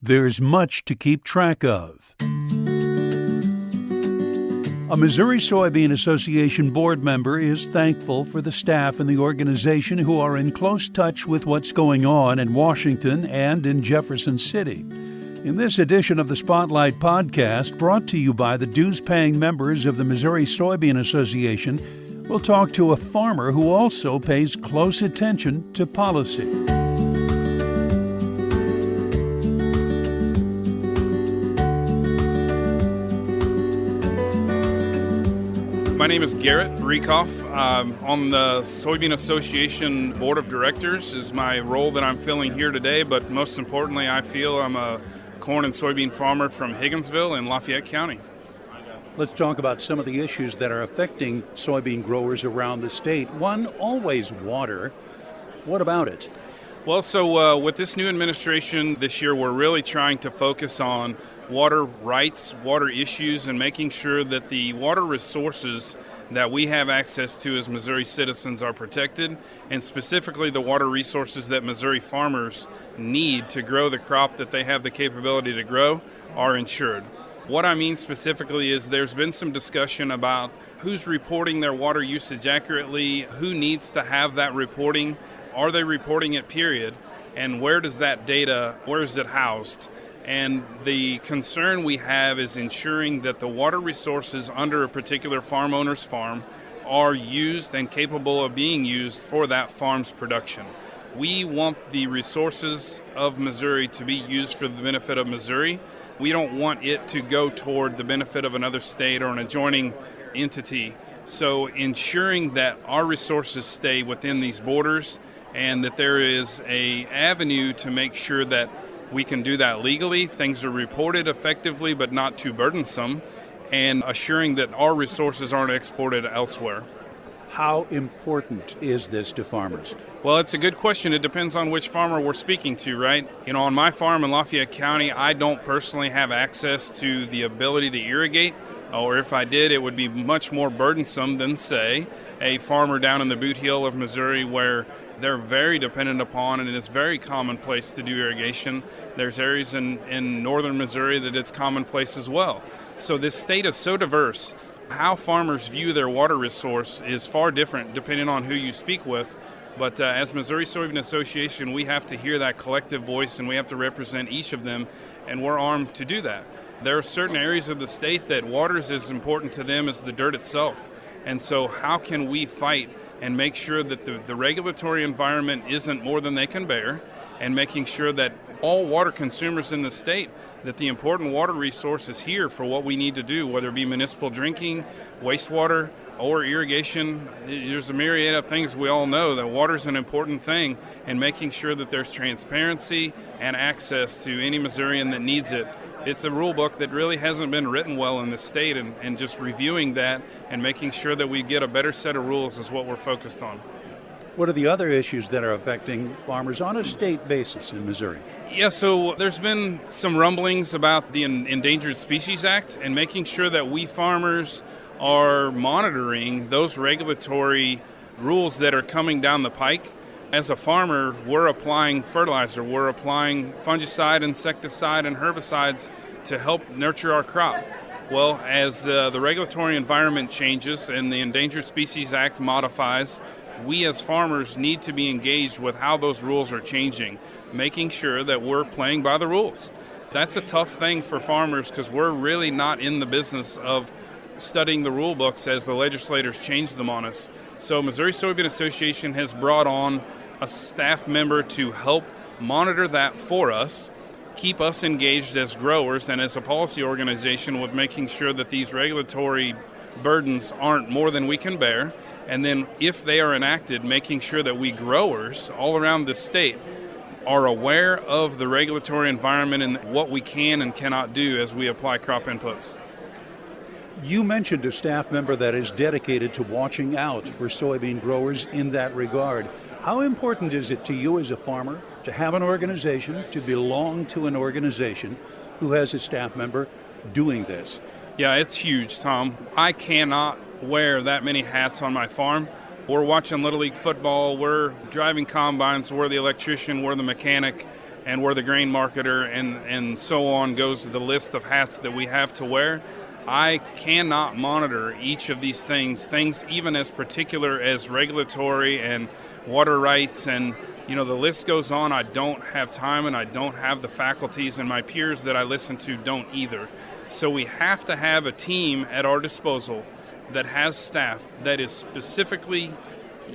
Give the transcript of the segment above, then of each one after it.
There's much to keep track of. A Missouri Soybean Association board member is thankful for the staff in the organization who are in close touch with what's going on in Washington and in Jefferson City. In this edition of the Spotlight podcast, brought to you by the dues-paying members of the Missouri Soybean Association, we'll talk to a farmer who also pays close attention to policy. My name is Garrett Riekhof. On the Soybean Association Board of Directors is my role that I'm filling here today, but most importantly, I feel I'm a corn and soybean farmer from Higginsville in Lafayette County. Let's talk about some of the issues that are affecting soybean growers around the state. One, always water. What about it? Well, so with this new administration this year, we're really trying to focus on water rights, water issues, and making sure that the water resources that we have access to as Missouri citizens are protected, and specifically the water resources that Missouri farmers need to grow the crop that they have the capability to grow are ensured. What I mean specifically is there's been some discussion about who's reporting their water usage accurately, who needs to have that reporting, are they reporting it, period, and where does that data, where is it housed? And the concern we have is ensuring that the water resources under a particular farm owner's farm are used and capable of being used for that farm's production. We want the resources of Missouri to be used for the benefit of Missouri. We don't want it to go toward the benefit of another state or an adjoining entity. So ensuring that our resources stay within these borders and that there is an avenue to make sure that we can do that legally, things are reported effectively but not too burdensome, and assuring that our resources aren't exported elsewhere. How important is this to farmers? Well, it's a good question. It depends on which farmer we're speaking to, right? On my farm in Lafayette County, I don't personally have access to the ability to irrigate, or if I did, it would be much more burdensome than, say, a farmer down in the Boot Heel of Missouri where they're very dependent upon, and it's very commonplace to do irrigation. There's areas in northern Missouri that it's commonplace as well. So this state is so diverse. How farmers view their water resource is far different depending on who you speak with. But as Missouri Soybean Association, we have to hear that collective voice, and we have to represent each of them, and we're armed to do that. There are certain areas of the state that water is as important to them as the dirt itself. And so how can we fight and make sure that the regulatory environment isn't more than they can bear, and making sure that all water consumers in the state, that the important water resource is here for what we need to do, whether it be municipal drinking, wastewater, or irrigation. There's a myriad of things we all know that water is an important thing, and making sure that there's transparency and access to any Missourian that needs it. It's a rule book that really hasn't been written well in the state, and just reviewing that and making sure that we get a better set of rules is what we're focused on. What are the other issues that are affecting farmers on a state basis in Missouri? Yeah, so there's been some rumblings about the Endangered Species Act, and making sure that we farmers are monitoring those regulatory rules that are coming down the pike. As a farmer, we're applying fertilizer, we're applying fungicide, insecticide, and herbicides to help nurture our crop. Well, as the regulatory environment changes and the Endangered Species Act modifies, we as farmers need to be engaged with how those rules are changing, making sure that we're playing by the rules. That's a tough thing for farmers because we're really not in the business of studying the rule books as the legislators change them on us. So Missouri Soybean Association has brought on a staff member to help monitor that for us, keep us engaged as growers and as a policy organization with making sure that these regulatory burdens aren't more than we can bear. And then if they are enacted, making sure that we growers all around the state are aware of the regulatory environment and what we can and cannot do as we apply crop inputs. You mentioned a staff member that is dedicated to watching out for soybean growers in that regard. How important is it to you as a farmer to have an organization, to belong to an organization who has a staff member doing this? Yeah, it's huge, Tom. I cannot wear that many hats on my farm. We're watching Little League football, we're driving combines, we're the electrician, we're the mechanic, and we're the grain marketer, and so on goes the list of hats that we have to wear. I cannot monitor each of these things even as particular as regulatory and water rights, and the list goes on. I don't have time, and I don't have the faculties, and my peers that I listen to don't either. So we have to have a team at our disposal that has staff that is specifically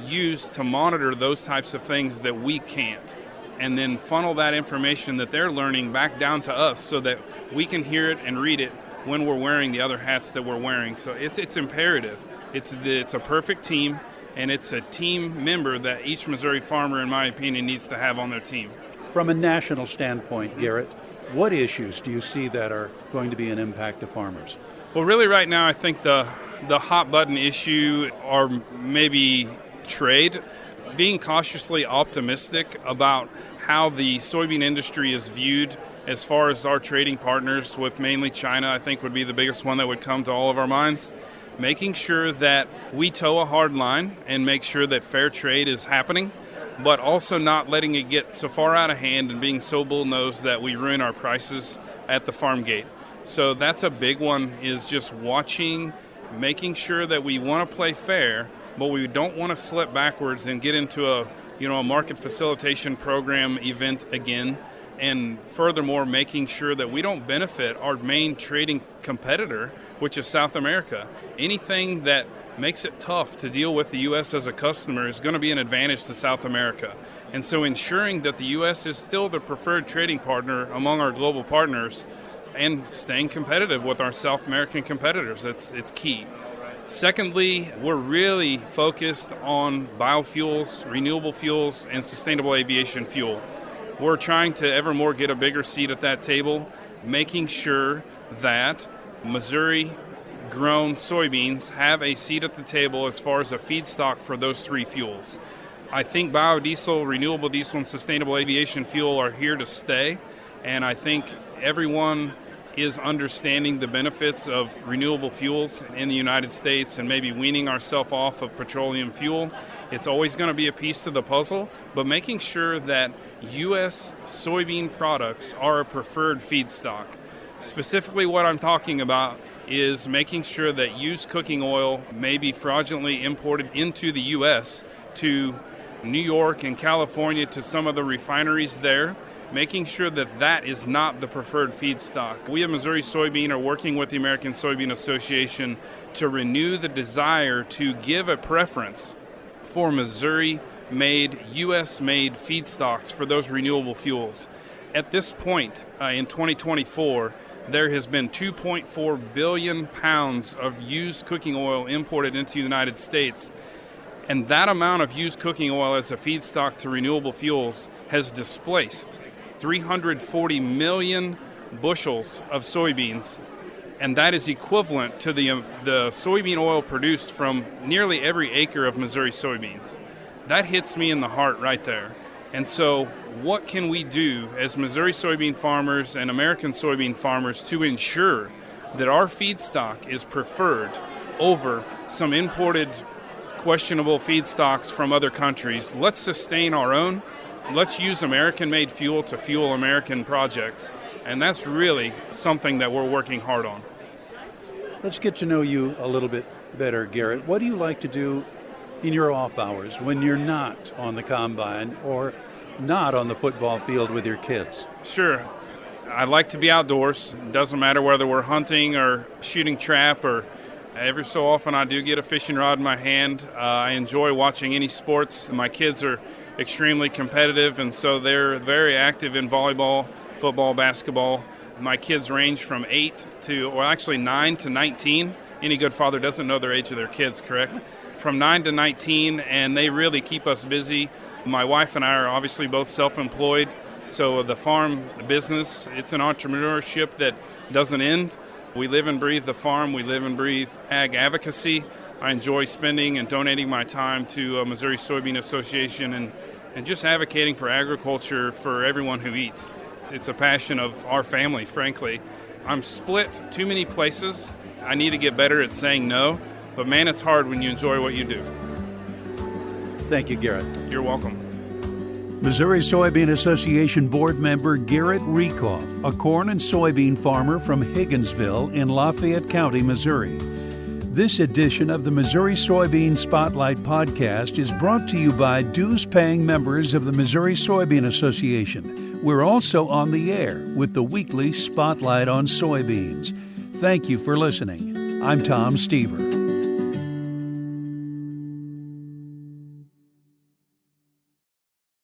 used to monitor those types of things that we can't, and then funnel that information that they're learning back down to us so that we can hear it and read it when we're wearing the other hats that we're wearing. So it's imperative. It's a perfect team, and it's a team member that each Missouri farmer, in my opinion, needs to have on their team. From a national standpoint, Garrett, what issues do you see that are going to be an impact to farmers? Well, really right now I think the hot button issue are maybe trade. Being cautiously optimistic about how the soybean industry is viewed as far as our trading partners with mainly China, I think would be the biggest one that would come to all of our minds. Making sure that we toe a hard line and make sure that fair trade is happening, but also not letting it get so far out of hand and being so bull-nosed that we ruin our prices at the farm gate. So that's a big one, is just watching, making sure that we want to play fair, but we don't want to slip backwards and get into a market facilitation program event again. And furthermore, making sure that we don't benefit our main trading competitor, which is South America. Anything that makes it tough to deal with the U.S. as a customer is going to be an advantage to South America. And so ensuring that the U.S. is still the preferred trading partner among our global partners and staying competitive with our South American competitors, it's key. Secondly, we're really focused on biofuels, renewable fuels, and sustainable aviation fuel. We're trying to ever more get a bigger seat at that table, making sure that Missouri-grown soybeans have a seat at the table as far as a feedstock for those three fuels. I think biodiesel, renewable diesel, and sustainable aviation fuel are here to stay, and I think everyone is understanding the benefits of renewable fuels in the United States and maybe weaning ourselves off of petroleum fuel. It's always going to be a piece to the puzzle, but making sure that U.S. soybean products are a preferred feedstock. Specifically what I'm talking about is making sure that used cooking oil may be fraudulently imported into the U.S. to New York and California to some of the refineries there, making sure that that is not the preferred feedstock. We at Missouri Soybean are working with the American Soybean Association to renew the desire to give a preference for Missouri-made, U.S.-made feedstocks for those renewable fuels. At this point, in 2024, there has been 2.4 billion pounds of used cooking oil imported into the United States. And that amount of used cooking oil as a feedstock to renewable fuels has displaced 340 million bushels of soybeans, and that is equivalent to the soybean oil produced from nearly every acre of Missouri soybeans. That hits me in the heart right there. And so what can we do as Missouri soybean farmers and American soybean farmers to ensure that our feedstock is preferred over some imported questionable feedstocks from other countries? Let's sustain our own. Let's use American-made fuel to fuel American projects. And that's really something that we're working hard on. Let's get to know you a little bit better, Garrett. What do you like to do in your off hours when you're not on the combine or not on the football field with your kids? Sure. I like to be outdoors. It doesn't matter whether we're hunting or shooting trap, or every so often I do get a fishing rod in my hand. I enjoy watching any sports. My kids are extremely competitive, and so they're very active in volleyball, football, basketball. My kids range from 9 to 19. Any good father doesn't know their age of their kids, correct? From 9 to 19, and they really keep us busy. My wife and I are obviously both self-employed, so the farm business, it's an entrepreneurship that doesn't end. We live and breathe the farm. We live and breathe ag advocacy. I enjoy spending and donating my time to Missouri Soybean Association and just advocating for agriculture for everyone who eats. It's a passion of our family, frankly. I'm split too many places. I need to get better at saying no, but man, it's hard when you enjoy what you do. Thank you, Garrett. You're welcome. Missouri Soybean Association board member Garrett Riekhof, a corn and soybean farmer from Higginsville in Lafayette County, Missouri. This edition of the Missouri Soybean Spotlight podcast is brought to you by dues-paying members of the Missouri Soybean Association. We're also on the air with the weekly Spotlight on Soybeans. Thank you for listening. I'm Tom Stever.